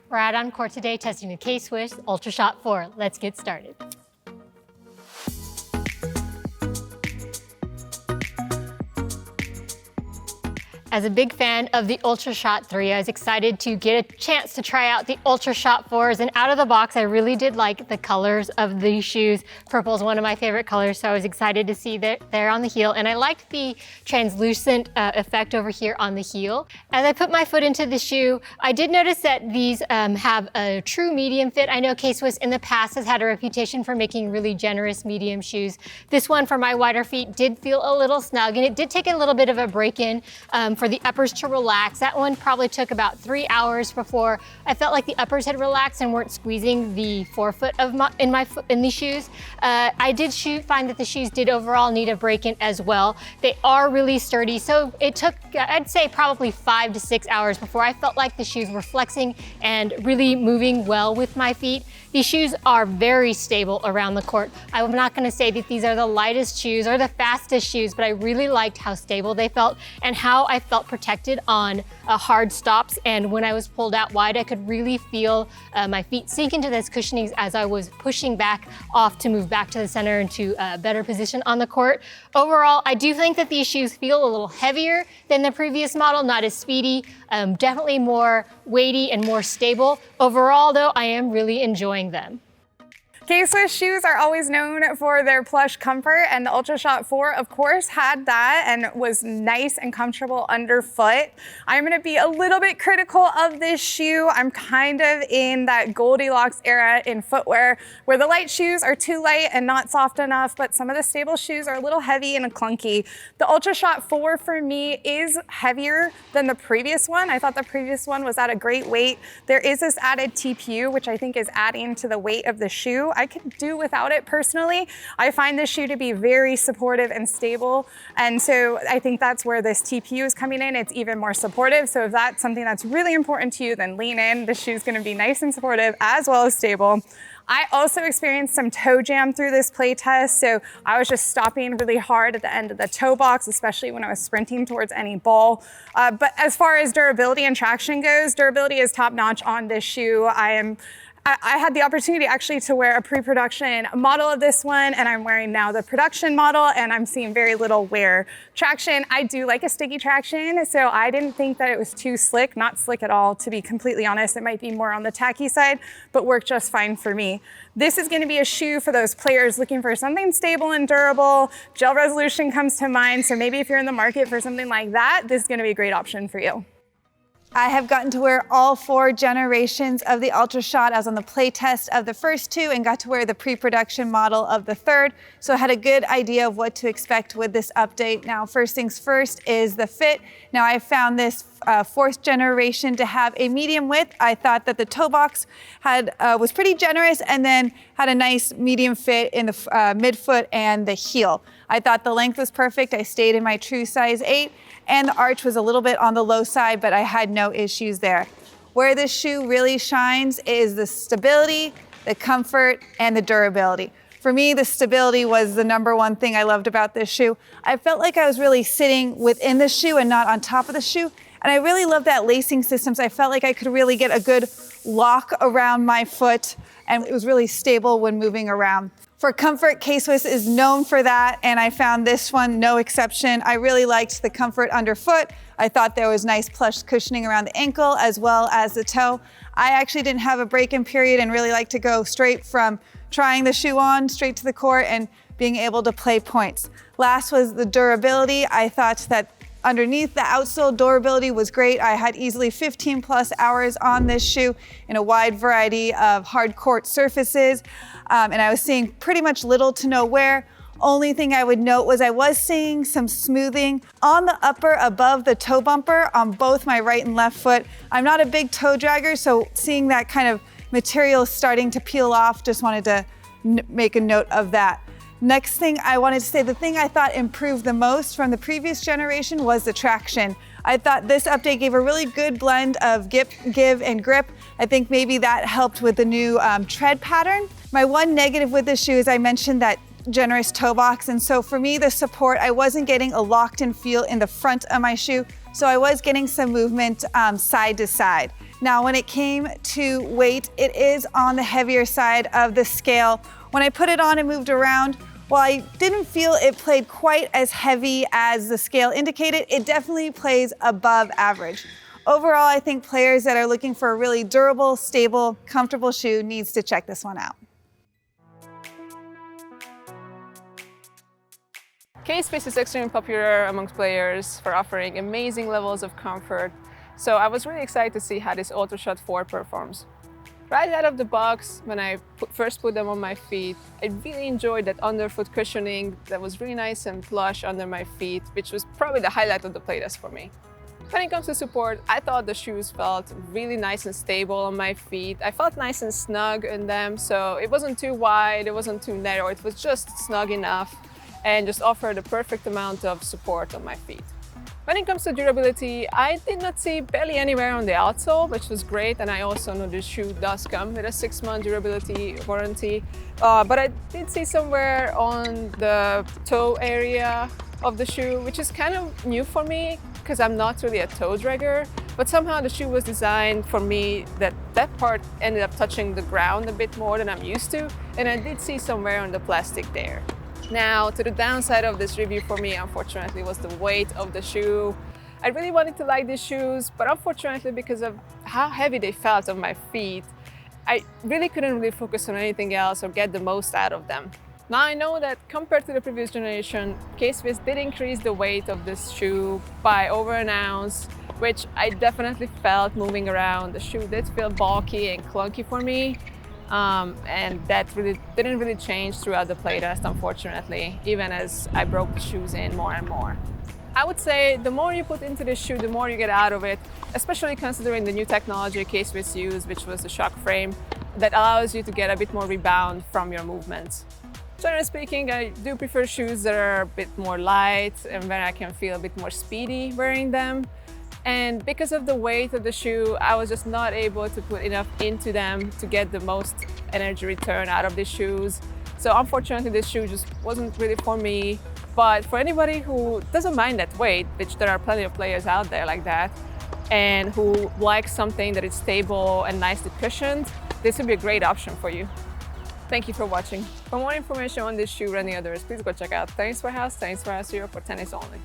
We're out on court today testing the K-Swiss Ultra Shot 4. Let's get started. As a big fan of the Ultra Shot 3, I was excited to get a chance to try out the Ultra Shot 4s, and out of the box, I really did like the colors of these shoes. Purple is one of my favorite colors, so I was excited to see that there on the heel, and I liked the translucent effect over here on the heel. As I put my foot into the shoe, I did notice that these have a true medium fit. I know K-Swiss in the past has had a reputation for making really generous medium shoes. This one, for my wider feet, did feel a little snug, and it did take a little bit of a break-in for the uppers to relax. That one probably took about 3 hours before I felt like the uppers had relaxed and weren't squeezing the forefoot of in these shoes. I did find that the shoes did overall need a break-in as well. They are really sturdy, so it took, I'd say, probably 5 to 6 hours before I felt like the shoes were flexing and really moving well with my feet. These shoes are very stable around the court. I'm not going to say that these are the lightest shoes or the fastest shoes, but I really liked how stable they felt and how I felt protected on hard stops. And when I was pulled out wide, I could really feel my feet sink into those cushionings as I was pushing back off to move back to the center into a better position on the court. Overall, I do think that these shoes feel a little heavier than the previous model, not as speedy, definitely more weighty and more stable. Overall, though, I am really enjoying them. K-Swiss shoes are always known for their plush comfort, and the Ultra Shot 4, of course, had that and was nice and comfortable underfoot. I'm gonna be a little bit critical of this shoe. I'm kind of in that Goldilocks era in footwear where the light shoes are too light and not soft enough, but some of the stable shoes are a little heavy and clunky. The Ultra Shot 4 for me is heavier than the previous one. I thought the previous one was at a great weight. There is this added TPU, which I think is adding to the weight of the shoe. I could do without it personally. I find this shoe to be very supportive and stable. And so I think that's where this TPU is coming in. It's even more supportive. So if that's something that's really important to you, then lean in. The shoe's gonna be nice and supportive as well as stable. I also experienced some toe jam through this play test, so I was just stopping really hard at the end of the toe box, especially when I was sprinting towards any ball. But as far as durability and traction goes, durability is top notch on this shoe. I had the opportunity actually to wear a pre-production model of this one, and I'm wearing now the production model, and I'm seeing very little wear. Traction, I do like a sticky traction, so I didn't think that it was too slick, not slick at all, to be completely honest. It might be more on the tacky side, but worked just fine for me. This is gonna be a shoe for those players looking for something stable and durable. Gel resolution comes to mind, so maybe if you're in the market for something like that, this is gonna be a great option for you. I have gotten to wear all 4 generations of the Ultra Shot. I was on the play test of the first 2 and got to wear the pre-production model of the 3rd. So I had a good idea of what to expect with this update. Now, first things first is the fit. Now, I found this 4th generation to have a medium width. I thought that the toe box was pretty generous and then had a nice medium fit in the midfoot and the heel. I thought the length was perfect. I stayed in my true size 8, and the arch was a little bit on the low side, but I had no issues there. Where this shoe really shines is the stability, the comfort, and the durability. For me, the stability was the #1 thing I loved about this shoe. I felt like I was really sitting within the shoe and not on top of the shoe. And I really love that lacing system. So I felt like I could really get a good lock around my foot, and it was really stable when moving around. For comfort, K-Swiss is known for that, and I found this one no exception. I really liked the comfort underfoot. I thought there was nice plush cushioning around the ankle as well as the toe. I actually didn't have a break-in period and really like to go straight from trying the shoe on straight to the court and being able to play points. Last was the durability. I thought that underneath the outsole durability was great. I had easily 15+ hours on this shoe in a wide variety of hard court surfaces. And I was seeing pretty much little to no wear. Only thing I would note was I was seeing some smoothing on the upper above the toe bumper on both my right and left foot. I'm not a big toe dragger, so seeing that kind of material starting to peel off, just wanted to make a note of that. Next thing I wanted to say, the thing I thought improved the most from the previous generation was the traction. I thought this update gave a really good blend of give and grip. I think maybe that helped with the new tread pattern. My one negative with this shoe is I mentioned that generous toe box, and so for me the support, I wasn't getting a locked in feel in the front of my shoe. So I was getting some movement side to side. Now, when it came to weight, it is on the heavier side of the scale. When I put it on and moved around, while I didn't feel it played quite as heavy as the scale indicated, it definitely plays above average. Overall, I think players that are looking for a really durable, stable, comfortable shoe needs to check this one out. K-Swiss is extremely popular amongst players for offering amazing levels of comfort, so I was really excited to see how this UltraShot 4 performs. Right out of the box, when I first put them on my feet, I really enjoyed that underfoot cushioning that was really nice and plush under my feet, which was probably the highlight of the playtest for me. When it comes to support, I thought the shoes felt really nice and stable on my feet. I felt nice and snug in them, so it wasn't too wide, it wasn't too narrow, it was just snug enough and just offered the perfect amount of support on my feet. When it comes to durability, I did not see barely anywhere on the outsole, which was great, and I also know this shoe does come with a 6-month durability warranty, but I did see somewhere on the toe area of the shoe, which is kind of new for me because I'm not really a toe dragger, but somehow the shoe was designed for me that that part ended up touching the ground a bit more than I'm used to, and I did see somewhere on the plastic there. Now, to the downside of this review for me, unfortunately, was the weight of the shoe. I really wanted to like these shoes, but unfortunately, because of how heavy they felt on my feet, I really couldn't really focus on anything else or get the most out of them. Now I know that compared to the previous generation, K-Swiss did increase the weight of this shoe by over an ounce, which I definitely felt moving around. The shoe did feel bulky and clunky for me. And that didn't really change throughout the playtest, unfortunately, even as I broke the shoes in more and more. I would say the more you put into this shoe, the more you get out of it, especially considering the new technology K-Swiss used, which was the shock frame, that allows you to get a bit more rebound from your movements. Generally speaking, I do prefer shoes that are a bit more light and where I can feel a bit more speedy wearing them. And because of the weight of the shoe, I was just not able to put enough into them to get the most energy return out of these shoes. So unfortunately, this shoe just wasn't really for me. But for anybody who doesn't mind that weight, which there are plenty of players out there like that, and who likes something that is stable and nicely cushioned, this would be a great option for you. Thank you for watching. For more information on this shoe or any others, please go check out Tennis Warehouse, Tennis Warehouse Europe, or Tennis Only.